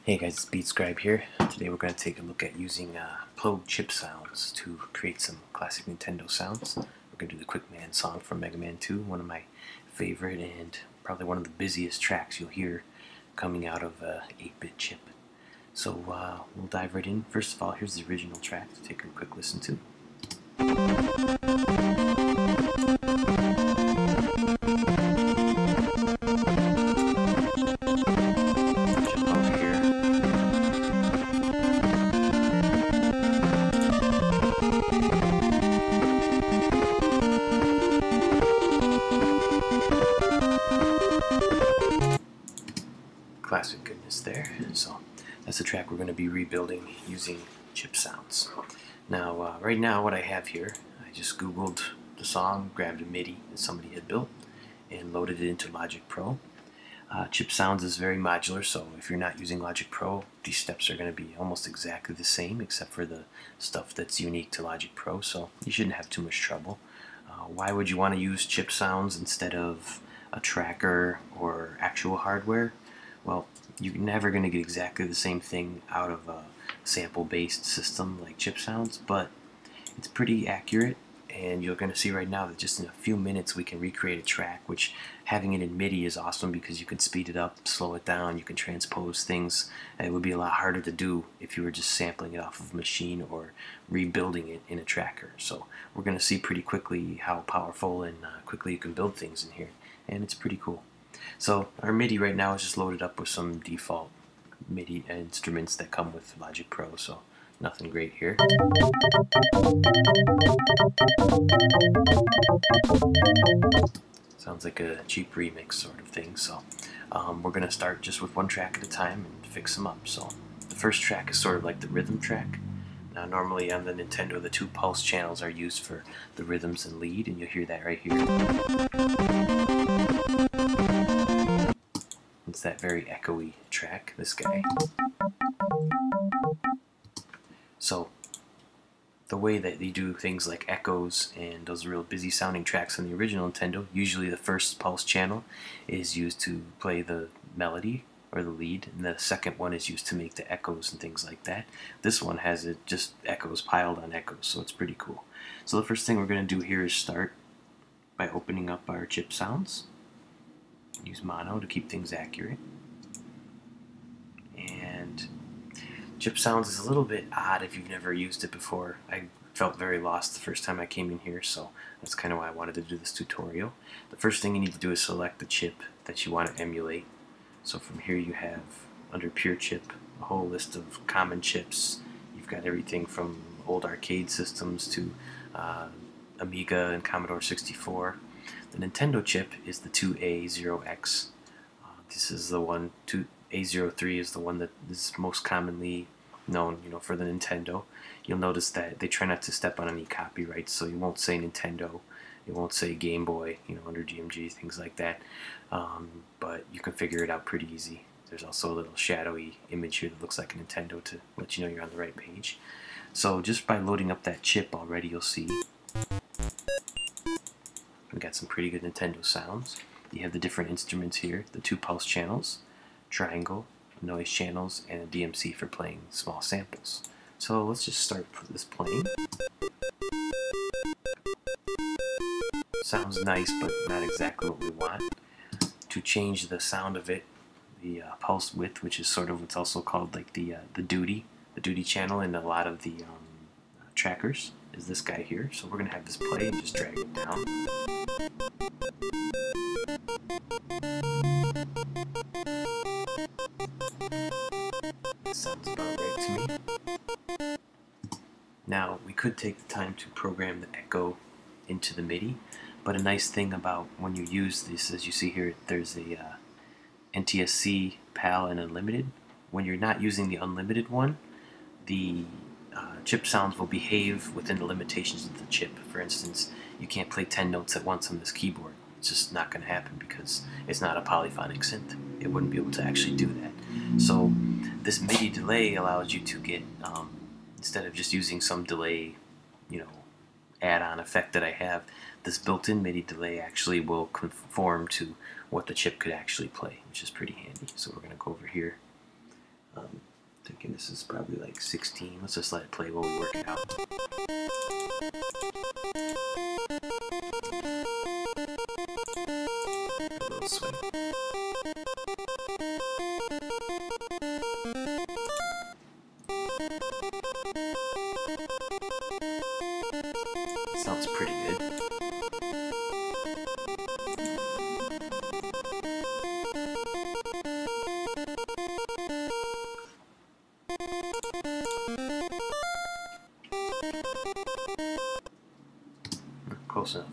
Hey guys, it's BeatScribe here. Today we're going to take a look at using Plogue Chipsounds to create some classic Nintendo sounds. We're going to do the Quickman song from Megaman 2, one of my favorite and probably one of the busiest tracks you'll hear coming out of a 8-bit chip. So we'll dive right in. First of all, here's the original track to take a quick listen to. Jump over here. Classic goodness there. So that's the track we're going to be rebuilding using Chipsounds. Now, right now, what I have here, I just Googled the song, grabbed a MIDI that somebody had built, and loaded it into Logic Pro. Chipsounds is very modular, so if you're not using Logic Pro, these steps are going to be almost exactly the same, except for the stuff that's unique to Logic Pro, so you shouldn't have too much trouble. Why would you want to use Chipsounds instead of a tracker or actual hardware? Well, you're never going to get exactly the same thing out of a sample-based system like Chipsounds, but it's pretty accurate, and you're going to see right now that just in a few minutes we can recreate a track, which having it in MIDI is awesome because you can speed it up, slow it down, you can transpose things. It would be a lot harder to do if you were just sampling it off of a machine or rebuilding it in a tracker. So we're going to see pretty quickly how powerful and quickly you can build things in here, and it's pretty cool. So our MIDI right now is just loaded up with some default MIDI instruments that come with Logic Pro, so nothing great here. Sounds like a cheap remix sort of thing, so we're going to start just with one track at a time and fix them up. So the first track is sort of like the rhythm track. Now normally on the Nintendo the 2 pulse channels are used for the rhythms and lead, and you'll hear that right here. It's that very echoey track, this guy. So the way that they do things like echoes and those real busy sounding tracks on the original Nintendo, usually the first pulse channel is used to play the melody or the lead, and the second one is used to make the echoes and things like that. This one has it just echoes piled on echoes, so it's pretty cool. So the first thing we're going to do here is start by opening up our Chipsounds. Use mono to keep things accurate. And Chipsounds is a little bit odd if you've never used it before. I felt very lost the first time I came in here, so that's kind of why I wanted to do this tutorial. The first thing you need to do is select the chip that you want to emulate. So from here you have, under Pure Chip, a whole list of common chips. You've got everything from old arcade systems to Amiga and Commodore 64. The Nintendo chip is the 2A0X. This is the one, A03 is the one that is most commonly known, for the Nintendo. You'll notice that they try not to step on any copyrights, so you won't say Nintendo, you won't say Game Boy, under GMG, things like that. But you can figure it out pretty easy. There's also a little shadowy image here that looks like a Nintendo to let you know you're on the right page. So just by loading up that chip already, you'll see we got some pretty good Nintendo sounds. You have the different instruments here, the 2 pulse channels, triangle, noise channels, and a DMC for playing small samples. So let's just start this playing. Sounds nice, but not exactly what we want. To change the sound of it, the pulse width, which is sort of what's also called like the duty channel in a lot of the trackers, is this guy here. So we're going to have this play and just drag it down. Sounds about right to me. Now, we could take the time to program the echo into the MIDI, but a nice thing about when you use this, as you see here, there's a NTSC, PAL, and Unlimited. When you're not using the unlimited one, the Chipsounds will behave within the limitations of the chip. For instance, you can't play 10 notes at once on this keyboard. It's just not going to happen because it's not a polyphonic synth. It wouldn't be able to actually do that. So this MIDI delay allows you to get, instead of just using some delay, add-on effect that I have, this built-in MIDI delay actually will conform to what the chip could actually play, which is pretty handy. So we're going to go over here Thinking this is probably like 16. Let's just let it play while we work it out. A little swing. Sounds pretty good. Close enough.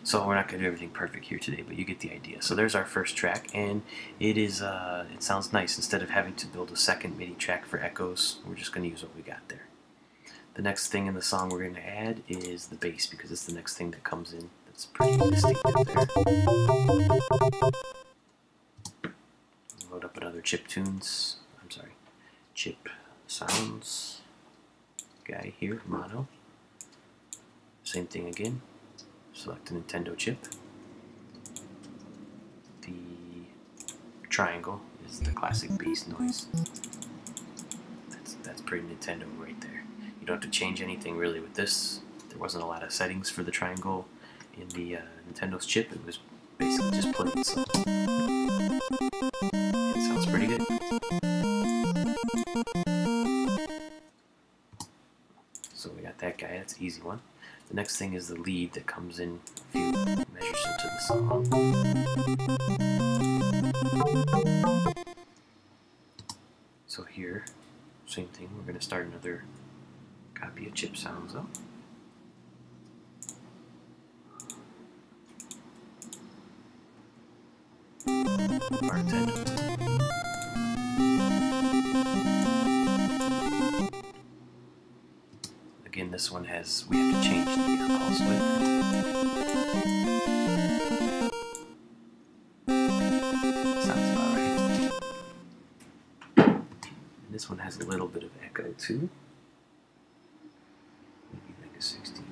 So we're not going to do everything perfect here today, but you get the idea. So there's our first track, and it is it sounds nice. Instead of having to build a second MIDI track for echoes, we're just going to use what we got there. The next thing in the song we're going to add is the bass, because it's the next thing that comes in. That's pretty distinctive there. Load up another chip tunes. I'm sorry, chip sounds guy here, mono. Same thing again. Select a Nintendo chip. The triangle is the classic bass noise. That's pretty Nintendo right there. You don't have to change anything really with this. There wasn't a lot of settings for the triangle in the Nintendo's chip. It was basically just played. So it sounds pretty good. So we got that guy. That's an easy one. The next thing is the lead that comes in a few measures into the song. So here, same thing, we're going to start another copy of Chip Sounds up. Bartender. Again, this one has, we have to change the pulse width. Sounds about right. And this one has a little bit of echo too. Maybe like a 16.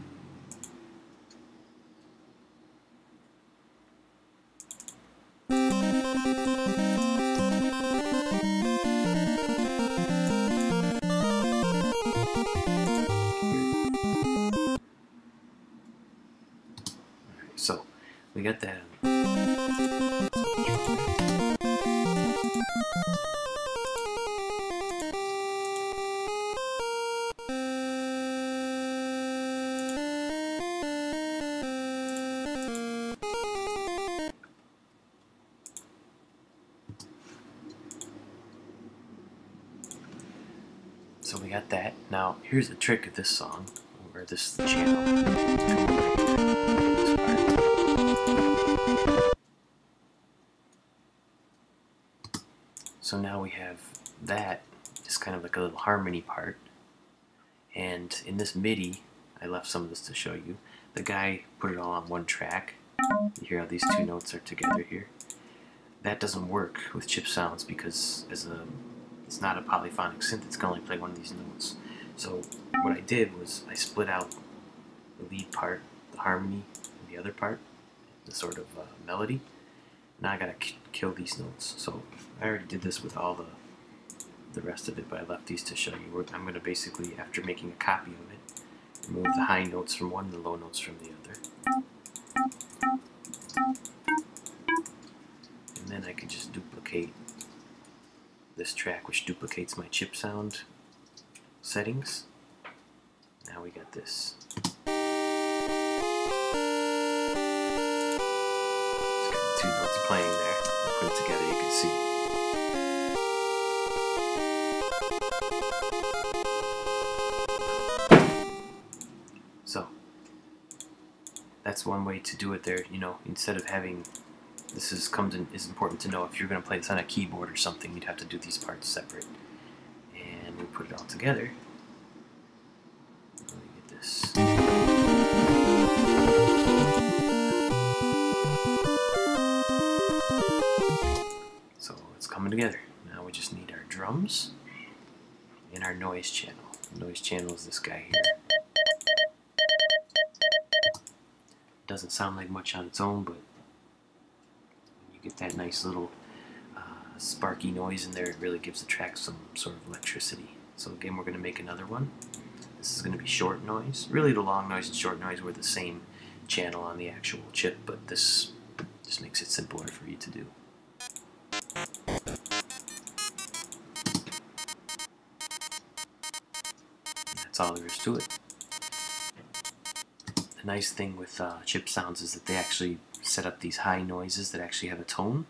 So, we got that. So we got that. Now, here's the trick of this song, or this channel. So now we have that, just kind of like a little harmony part. And in this MIDI, I left some of this to show you. The guy put it all on one track. You hear how these two notes are together here. That doesn't work with Chip Sounds because it's not a polyphonic synth, it's going to only play one of these notes. So what I did was I split out the lead part, the harmony, and the other part, the sort of melody. Now I gotta kill these notes. So I already did this with all the rest of it, but I left these to show you. I'm going to basically, after making a copy of it, remove the high notes from one and the low notes from the other. And then I can just duplicate this track, which duplicates my chip sound settings. Now we got this. Two notes playing there. I'll put it together, you can see. So that's one way to do it there. You know, instead of having this is important to know if you're going to play this on a keyboard or something, you'd have to do these parts separate. And we put it all together. Let me get this. So it's coming together. Now we just need our drums and our noise channel. The noise channel is this guy here. Doesn't sound like much on its own, but when you get that nice little sparky noise in there. It really gives the track some sort of electricity. So again, we're going to make another one. This is going to be short noise. Really, the long noise and short noise were the same channel on the actual chip, but this just makes it simpler for you to do. That's all there is to it. The nice thing with Chipsounds is that they actually set up these high noises that actually have a tone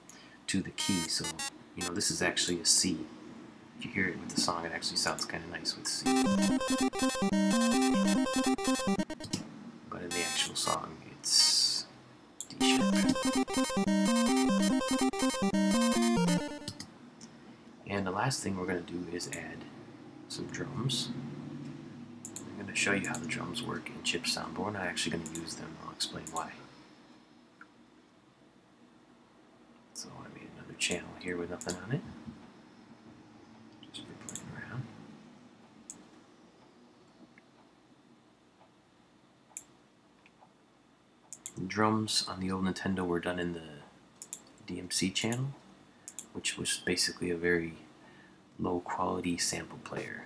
to the key. So, you know, this is actually a C. If you hear it with the song, it actually sounds kind of nice with C. But in the actual song, it's D sharp. And the last thing we're going to do is add some drums. I'm going to show you how the drums work in Chipsound, but we're not actually going to use them. I'll explain why. So I made another channel here with nothing on it. Just for playing around. The drums on the old Nintendo were done in the DMC channel, which was basically a very low quality sample player.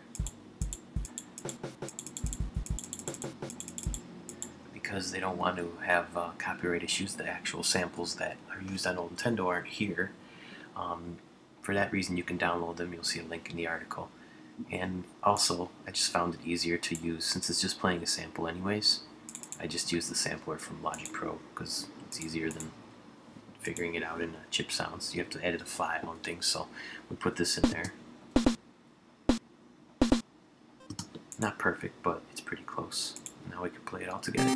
Because they don't want to have copyright issues, the actual samples that are used on old Nintendo aren't here. For that reason, you can download them. You'll see a link in the article. And also, I just found it easier to use, since it's just playing a sample anyways. I just use the sampler from Logic Pro because it's easier than figuring it out in Chipsounds. You have to edit a file and things, so we put this in there. Not perfect, but it's pretty close. Now we can play it all together.